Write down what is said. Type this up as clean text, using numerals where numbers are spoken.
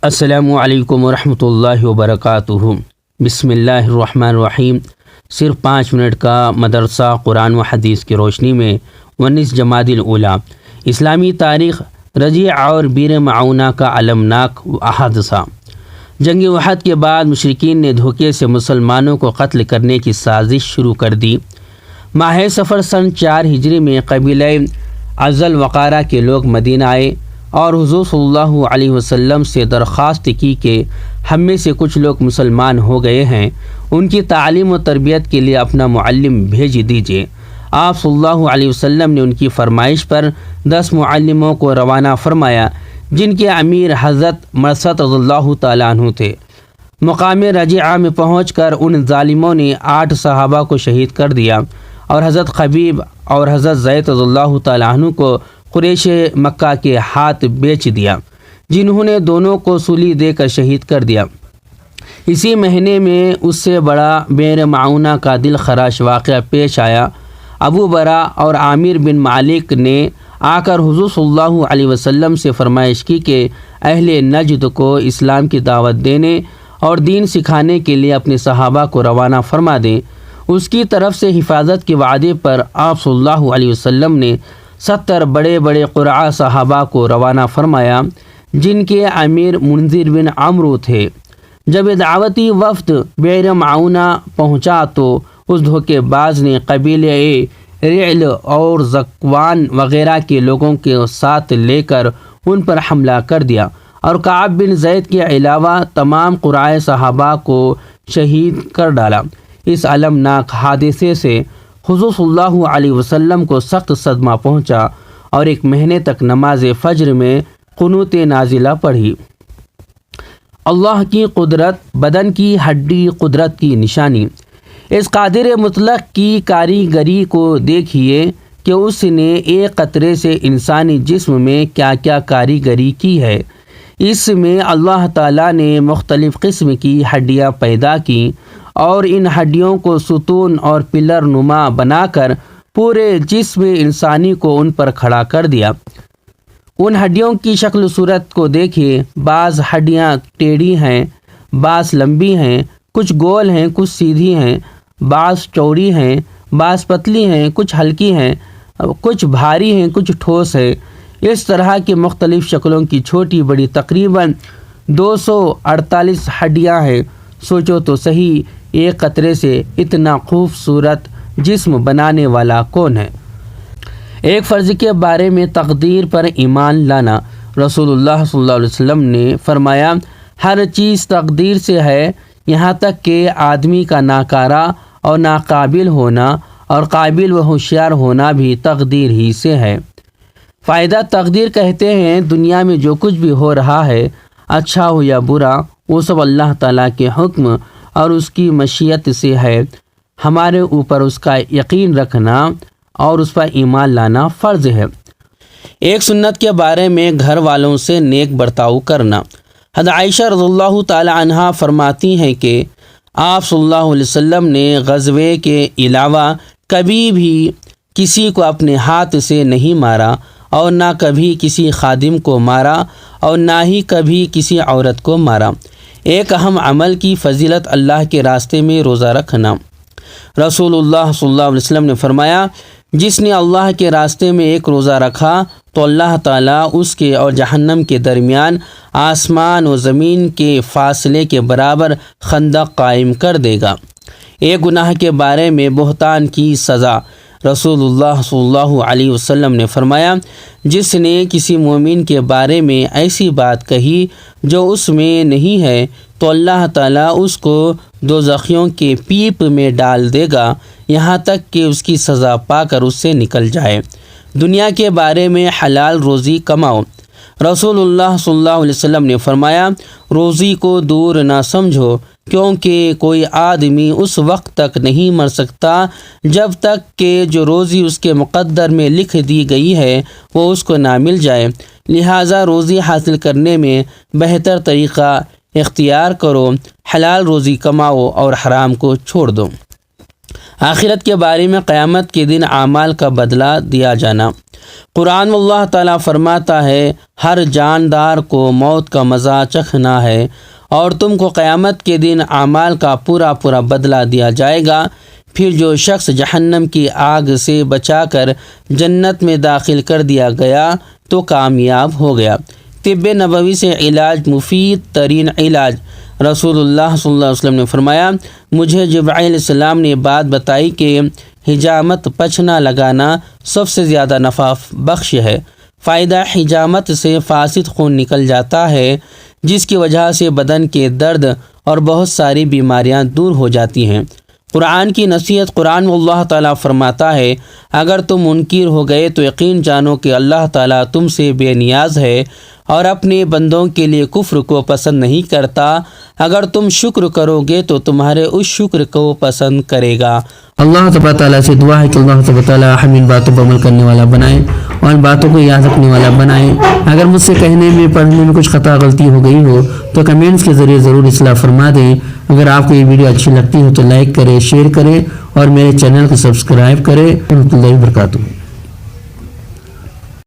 السلام علیکم ورحمۃ اللہ وبرکاتہ۔ بسم اللہ الرحمن الرحیم۔ صرف 5 منٹ کا مدرسہ قرآن و حدیث کی روشنی میں 19 جمادی الاولیٰ اسلامی تاریخ رجیع اور بیر معونہ کا المناک حادثہ۔ جنگ احد کے بعد مشرکین نے دھوکے سے مسلمانوں کو قتل کرنے کی سازش شروع کر دی۔ ماہ صفر سن 4 ہجری میں قبیلہ عزل وقارہ کے لوگ مدینہ آئے اور حضور صلی اللہ علیہ وسلم سے درخواست کی کہ ہم میں سے کچھ لوگ مسلمان ہو گئے ہیں، ان کی تعلیم و تربیت کے لیے اپنا معلم بھیج دیجیے۔ آپ صلی اللہ علیہ وسلم نے ان کی فرمائش پر 10 معلموں کو روانہ فرمایا، جن کے امیر حضرت مرثد رضی اللہ تعالیٰ عنہ تھے۔ مقام رجیعہ میں پہنچ کر ان ظالموں نے 8 صحابہ کو شہید کر دیا اور حضرت خبیب اور حضرت زید رضی اللہ تعالیٰ عنہ کو قریش مکہ کے ہاتھ بیچ دیا، جنہوں نے دونوں کو سولی دے کر شہید کر دیا۔ اسی مہینے میں اس سے بڑا بیر معونہ کا دل خراش واقعہ پیش آیا۔ ابو برا اور عامر بن مالک نے آ کر حضور صلی اللہ علیہ وسلم سے فرمائش کی کہ اہل نجد کو اسلام کی دعوت دینے اور دین سکھانے کے لیے اپنے صحابہ کو روانہ فرما دیں۔ اس کی طرف سے حفاظت کے وعدے پر آپ صلی اللہ علیہ وسلم نے 70 بڑے بڑے قرعہ صحابہ کو روانہ فرمایا، جن کے امیر منذر بن عمرو تھے۔ جب دعوتی وفد بیر معونہ پہنچا تو اس دھوکے باز نے قبیلے رعل اور زکوان وغیرہ کے لوگوں کے ساتھ لے کر ان پر حملہ کر دیا اور کعب بن زید کے علاوہ تمام قرعہ صحابہ کو شہید کر ڈالا۔ اس المناک حادثے سے حضور صلی اللہ علیہ وسلم کو سخت صدمہ پہنچا اور 1 مہینے تک نماز فجر میں قنوت نازلہ پڑھی۔ اللہ کی قدرت، بدن کی ہڈی قدرت کی نشانی۔ اس قادر مطلق کی کاریگری کو دیکھیے کہ اس نے ایک قطرے سے انسانی جسم میں کیا کیا کاریگری کی ہے۔ اس میں اللہ تعالیٰ نے مختلف قسم کی ہڈیاں پیدا کی اور ان ہڈیوں کو ستون اور پلر نما بنا کر پورے جسم انسانی کو ان پر کھڑا کر دیا۔ ان ہڈیوں کی شکل صورت کو دیکھیے، بعض ہڈیاں ٹیڑھی ہیں، بعض لمبی ہیں، کچھ گول ہیں، کچھ سیدھی ہیں، بعض چوڑی ہیں، بعض پتلی ہیں، کچھ ہلکی ہیں، کچھ بھاری ہیں، کچھ ٹھوس ہے۔ اس طرح کی مختلف شکلوں کی چھوٹی بڑی تقریباً 248 ہڈیاں ہیں۔ سوچو تو صحیح، ایک قطرے سے اتنا خوبصورت جسم بنانے والا کون ہے؟ ایک فرض کے بارے میں تقدیر پر ایمان لانا۔ رسول اللہ صلی اللہ علیہ وسلم نے فرمایا، ہر چیز تقدیر سے ہے، یہاں تک کہ آدمی کا ناکارہ اور ناقابل ہونا اور قابل و ہوشیار ہونا بھی تقدیر ہی سے ہے۔ فائدہ تقدیر کہتے ہیں دنیا میں جو کچھ بھی ہو رہا ہے، اچھا ہو یا برا، وہ سب اللہ تعالیٰ کے حکم اور اس کی مشیت سے ہے۔ ہمارے اوپر اس کا یقین رکھنا اور اس پر ایمان لانا فرض ہے۔ ایک سنت کے بارے میں گھر والوں سے نیک برتاؤ کرنا۔ حضرت عائشہ رضی اللہ تعالی عنہا فرماتی ہیں کہ آپ صلی اللہ علیہ وسلم نے غزوے کے علاوہ کبھی بھی کسی کو اپنے ہاتھ سے نہیں مارا اور نہ کبھی کسی خادم کو مارا اور نہ ہی کبھی کسی عورت کو مارا۔ ایک اہم عمل کی فضیلت اللہ کے راستے میں روزہ رکھنا۔ رسول اللہ صلی اللہ علیہ وسلم نے فرمایا، جس نے اللہ کے راستے میں ایک روزہ رکھا تو اللہ تعالیٰ اس کے اور جہنم کے درمیان آسمان و زمین کے فاصلے کے برابر خندق قائم کر دے گا۔ ایک گناہ کے بارے میں بہتان کی سزا۔ رسول اللہ صلی اللہ علیہ وسلم نے فرمایا، جس نے کسی مومن کے بارے میں ایسی بات کہی جو اس میں نہیں ہے تو اللہ تعالیٰ اس کو دوزخیوں کے پیپ میں ڈال دے گا، یہاں تک کہ اس کی سزا پا کر اس سے نکل جائے۔ دنیا کے بارے میں حلال روزی کماؤ۔ رسول اللہ صلی اللہ علیہ وسلم نے فرمایا، روزی کو دور نہ سمجھو، کیونکہ کوئی آدمی اس وقت تک نہیں مر سکتا جب تک کہ جو روزی اس کے مقدر میں لکھ دی گئی ہے وہ اس کو نہ مل جائے۔ لہٰذا روزی حاصل کرنے میں بہتر طریقہ اختیار کرو، حلال روزی کماؤ اور حرام کو چھوڑ دو۔ آخرت کے بارے میں قیامت کے دن اعمال کا بدلہ دیا جانا۔ قرآن میں اللہ تعالیٰ فرماتا ہے ہر جاندار کو موت کا مزہ چکھنا ہے اور تم کو قیامت کے دن اعمال کا پورا پورا بدلہ دیا جائے گا۔ پھر جو شخص جہنم کی آگ سے بچا کر جنت میں داخل کر دیا گیا تو کامیاب ہو گیا۔ طب نبوی سے علاج، مفید ترین علاج۔ رسول اللہ صلی اللہ علیہ وسلم نے فرمایا مجھے جبرائیل علیہ السلام نے بات بتائی کہ حجامت پچھنا لگانا سب سے زیادہ نفع بخش ہے۔ فائدہ حجامت سے فاسد خون نکل جاتا ہے جس کی وجہ سے بدن کے درد اور بہت ساری بیماریاں دور ہو جاتی ہیں۔ قرآن کی نصیحت۔ قرآن میں اللہ تعالیٰ فرماتا ہے اگر تم منکر ہو گئے تو یقین جانو کہ اللہ تعالیٰ تم سے بے نیاز ہے اور اپنے بندوں کے لیے کفر کو پسند نہیں کرتا۔ اگر تم شکر کرو گے تو تمہارے اس شکر کو پسند کرے گا۔ اللہ تبارک تعالیٰ سے دعا ہے کہ اللہ تبارک تعالیٰ ہمیں ان باتوں پر عمل کرنے والا بنائے اور ان باتوں کو یاد رکھنے والا بنائے۔ اگر مجھ سے کہنے میں پڑھنے میں کچھ خطا غلطی ہو گئی ہو تو کمنٹس کے ذریعے ضرور اصلاح فرما دیں۔ اگر آپ کو یہ ویڈیو اچھی لگتی ہو تو لائک کریں، شیئر کریں اور میرے چینل کو سبسکرائب کریں۔ ورحمۃ اللہ وبرکاتہ۔